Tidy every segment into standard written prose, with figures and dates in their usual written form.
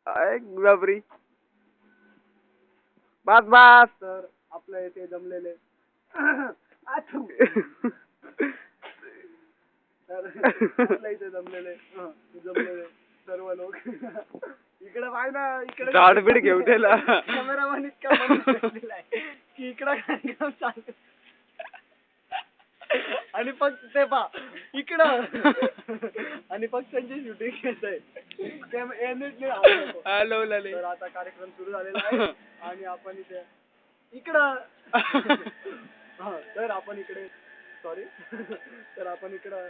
हा गुलाबरी बस बस. तर आपल्या इथे जमलेले तर आपल्या इथे जमलेले सर्व लोक इकडे पाय ना, इकडे झाडबीड घेवटेला कॅमेरामॅन इतका बनलेला आहे की इकडं कार्यक्रम चालू आणि फक्त ते पा इकडं आणि फक्त त्यांची शूटिंग घेत आहे. हॅलो लाले. तर आता कार्यक्रम सुरू झालेला आहे आणि आपण इथे इकडं तर आपण इकडे तर आपण इकडं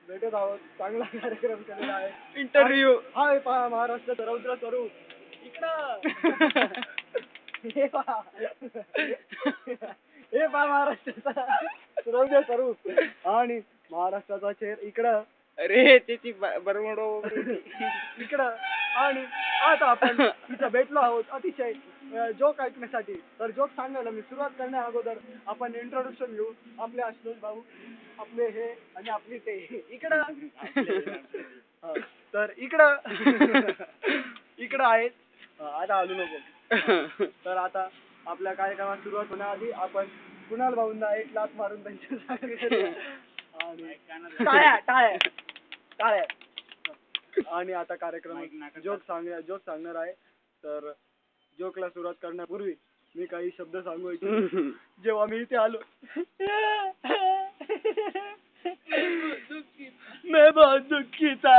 भेटत आहोत. चांगला कार्यक्रम केलेला आहे. इंटरव्ह्यू. हाय पहा महाराष्ट्राचं रौद्र स्वरूप इकडं. हे पहा महाराष्ट्राचा रौद्र स्वरूप आणि महाराष्ट्राचा चेहरा इकडं. अरे त्याची बरमडो इकडं. आणि आता आपण इथं भेटलो आहोत अतिशय जोक ऐकण्यासाठी. तर जोक सांगायला मी सुरुवात करण्या अगोदर आपण इंट्रोडक्शन घेऊ. आपले आशुतोष भाऊ, आपले हे आणि आपली ते इकडं. तर इकडं आहेत. आता आलू नको. तर आता आपल्या कार्यक्रमात सुरुवात होण्याआधी आपण कुणाल भाऊंना एक लाथ मारून त्यांच्या आणि टाळ्या. आणि आता कार्यक्रम जोक सांगणार आहे. तर जोकला सुरुवात करण्यापूर्वी मी काही शब्द सांगू इच्छितो. जेव्हा मी इथे आलो मैं बहुत दुखी था.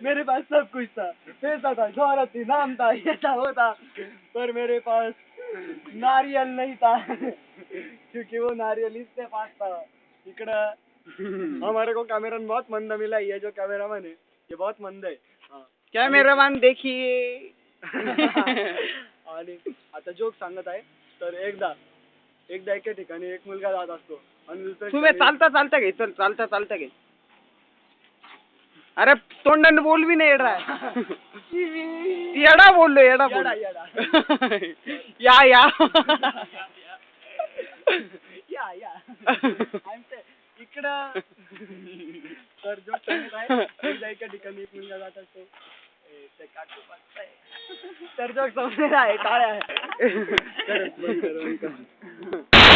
मेरे पास सब कुछ था. पैसा था, शोहरत थी, नाम था, ये था वो था, पर मेरे पास नारियल नहीं था क्योंकि वो नारियल इसके पास था. इकडं हमारे को कैमरामैन बहुत मंदा मिला. ये जो कैमरामैन है ये बहुत मंद है. कॅमेरामॅन देखिए. आणि आता जोक सांगत आहे. तर एकदा एका ठिकाणी एक मुलगा जात असतो आणि तुम्ही चालता घे. चल चालता घे. अरे तोंडाने बोल भी नाही येडा. येडा बोललो येडा. या इकडं. तर जोक सांगत आहे. एकदा एका ठिकाणी एक मुलगा जात असतो. तर जोक समजलेला आहे. टाळ्या.